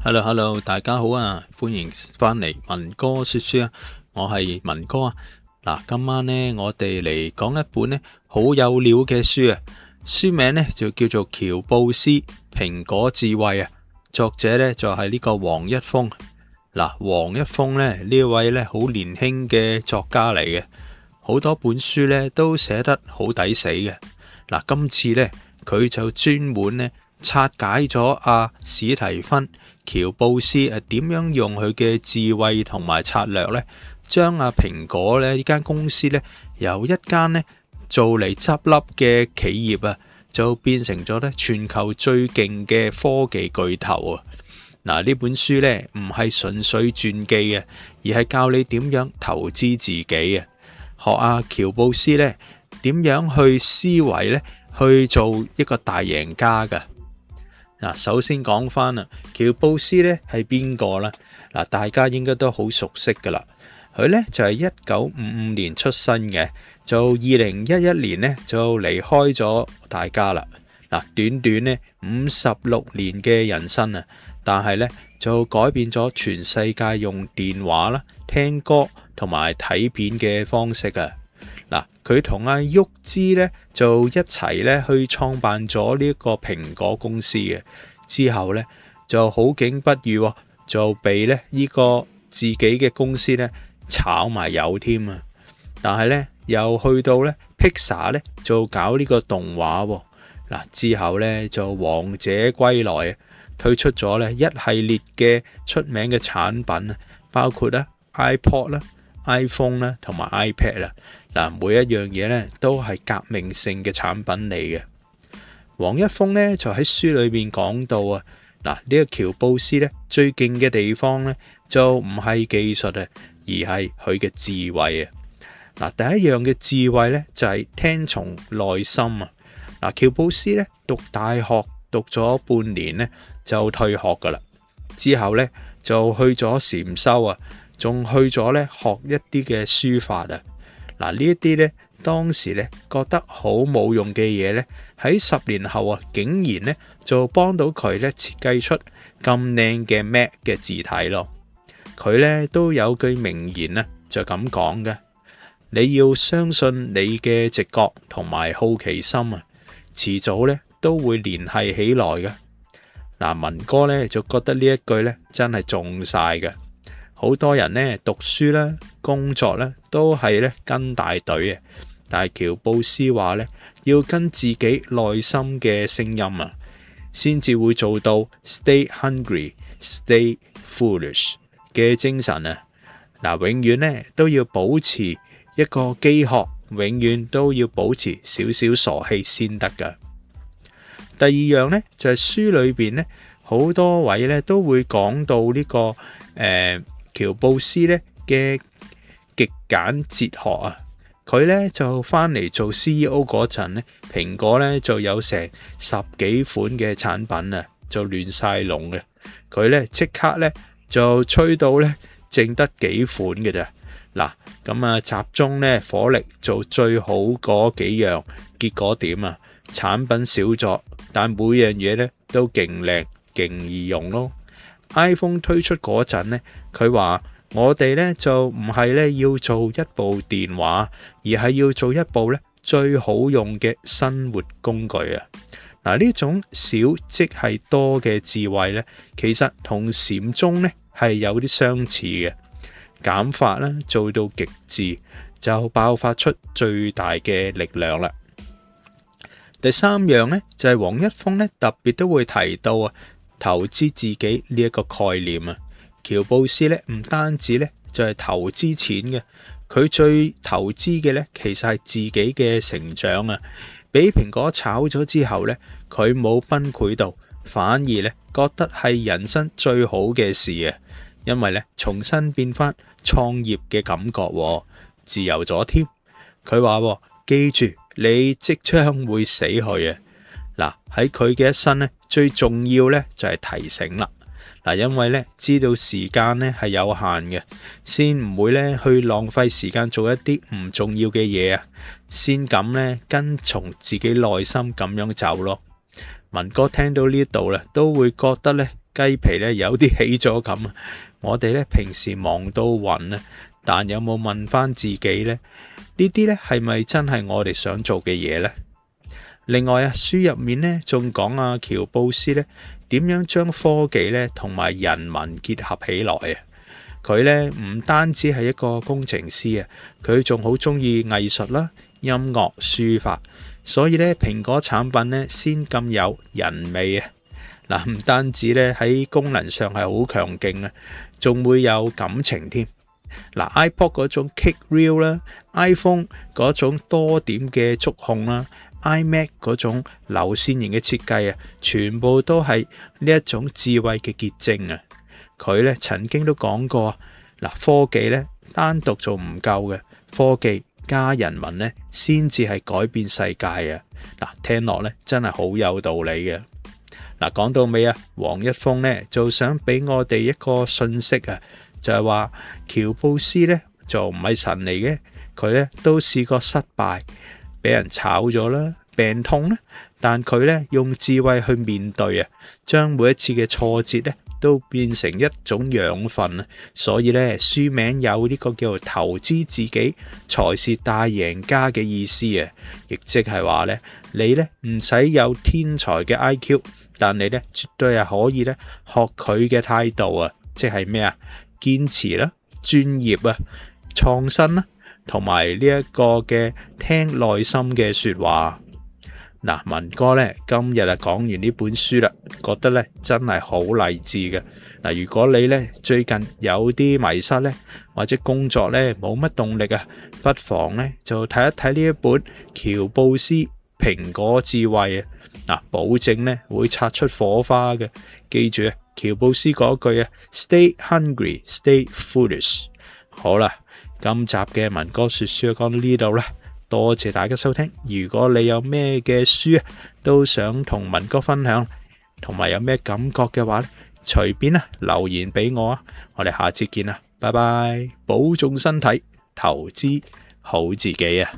Hello，大家好啊！歡迎翻嚟文哥說書啊，我係文哥啊。嗱，今晚呢，我哋嚟講一本呢好有料嘅書啊，書名呢就叫做喬布斯蘋果智慧啊，作者呢就係呢個黃一峰。嗱，黃一峰呢位呢好年輕嘅作家嚟嘅，好多本書呢都寫得好抵死嘅。嗱，今次呢，佢就專門呢拆解咗史提芬喬布斯點樣用佢嘅智慧同埋策略呢，將蘋果呢間公司呢由一間呢做嚟執笠嘅企業啊，就變成咗呢全球最勁嘅科技巨頭啊！嗱，呢本書呢唔係純粹傳記嘅，而係教你點樣投資自己啊，學喬布斯呢點樣去思維呢，去做一個大贏家噶。嗱，首先講翻喬布斯呢係邊個呢？嗱，大家應該都好熟悉噶啦。佢呢就係1955年出生嘅，就2011年呢就離開咗大家啦。嗱，短短呢56年嘅人生啊，但係呢就改變咗全世界用電話啦、聽歌同埋睇片嘅方式啊。嗱，佢同沃茲呢就一齊呢去創辦咗呢個蘋果公司嘅，之後呢就好景不遇，就被呢個自己嘅公司呢炒埋魷添啊！但係呢又去到呢 Pixar 呢就搞呢個動畫，嗱，之後呢就王者歸來啊，推出咗呢一系列嘅出名嘅產品啊，包括iPod 啦、iPhone 啦同埋 iPad 啦。嗱，每一樣嘢呢都係革命性嘅產品嚟嘅。黃一峰呢就喺書裏邊講到啊，嗱，呢個喬布斯呢最勁嘅地方呢就唔係技術啊，而係佢嘅智慧啊。嗱，第一樣嘅智慧呢就係聽從內心啊。嗱，喬布斯呢讀大學讀咗半年呢就退學噶啦，之後呢就去咗禪修啊，仲去咗呢學一啲嘅書法啊。嗱，呢一啲呢，當時呢覺得好冇用嘅嘢呢，喺10年後啊，竟然呢就幫到佢呢設計出咁靚嘅 Mac 嘅字體咯。佢呢都有句名言啊，就咁講嘅：你要相信你嘅直覺同埋好奇心啊，遲早呢都會聯繫起來嘅。嗱，文哥呢就覺得呢一句呢真係中晒嘅。好多人呢讀書啦、工作啦，都係呢跟大隊嘅，但係喬布斯話呢，要跟自己內心嘅聲音啊，先至會做到 stay hungry, stay foolish 嘅精神啊！嗱，永遠呢都要保持一個飢渴，永遠都要保持少少傻氣先得噶。第二樣呢，就係書裏邊呢，好多位呢都會講到呢個喬布斯呢嘅極簡哲學啊，佢呢就翻嚟做 CEO 嗰陣呢，蘋果呢就有成10幾款嘅產品啊，就亂晒龍嘅。佢呢即刻呢就吹到呢淨得幾款嘅咋。嗱，咁集中呢火力做最好嗰幾樣，結果點啊？產品少咗，但每樣嘢呢都勁靚勁易用咯。iPhone 推出嗰陣呢，佢話我哋呢就唔係呢要做一部電話，而係要做一部呢最好用嘅生活工具啊！嗱，呢種少即係多嘅智慧呢，其實同禪宗呢係有啲相似嘅。減法呢做到極致，就爆發出最大嘅力量啦。第三樣呢，就係黃一峰呢特別都會提到投資自己呢一個概念啊。喬布斯呢唔單止呢就係投資錢嘅，佢最投資嘅呢其實係自己嘅成長啊。俾蘋果炒咗之後呢，佢冇崩潰到，反而呢覺得係人生最好嘅事啊。因為呢重新變翻創業嘅感覺，自由咗添。佢話記住，你即將會死去啊！嗱，喺佢嘅一生呢，最重要呢就係提醒啦。嗱，因為呢知道時間呢係有限嘅，先唔會呢去浪費時間做一啲唔重要嘅嘢啊，先敢呢跟從自己內心咁樣走咯。文哥聽到呢度呢，都會覺得呢雞皮咧有啲起咗咁啊！我哋咧平時忙到暈啊，但有冇問翻自己呢？呢啲咧係咪真係我哋想做嘅嘢呢？另外啊，書入面咧仲講阿喬布斯咧點樣將科技咧同埋人文結合起來啊！佢咧唔單止係一個工程師啊，佢仲好中意藝術啦、音樂、書法，所以咧蘋果產品咧先咁有人味啊！嗱，唔單止咧喺功能上係好強勁啊，仲會有感情添。嗱，iPod 嗰種 Kick Wheel 啦，iPhone 嗰種多點嘅觸控啦，iMac 嗰種流線型嘅設計啊，全部都係呢一種智慧嘅結晶啊！佢咧曾經都講過，嗱，科技咧單獨做唔夠嘅，科技加人文咧先至係改變世界啊！嗱，聽落咧真係好有道理嘅。嗱，講到尾啊，黃一峰咧就想俾我哋一個信息啊，就係話喬布斯咧就唔係神嚟嘅，佢咧都試過失敗，俾人炒咗啦，病痛啦，但佢咧用智慧去面對啊，將每一次嘅挫折咧都變成一種養分啊，所以咧書名有呢個叫做投資自己才是大贏家嘅意思啊，亦即係話咧你咧唔使有天才嘅 IQ， 但你咧絕對係可以咧學佢嘅態度啊，即係咩啊？堅持啦、專業啊、創新啦，同埋呢一個嘅聽內心嘅說話。嗱，文哥咧今日講完呢本書啦，覺得咧真係好勵志嘅。嗱，如果你咧最近有啲迷失咧，或者工作咧冇乜動力啊，不妨咧就睇一睇呢一本喬布斯蘋果智慧啊，嗱，保證咧會擦出火花嘅。記住啊，喬布斯嗰句啊 ，Stay hungry, stay foolish。好啦，今集嘅文哥說書就講到呢度啦。多謝大家收聽，如果你有咩嘅書都想同文哥分享，同埋有咩感覺嘅話咧，隨便留言俾我啊！我哋下次見啦，拜拜，保重身體，投資好自己啊！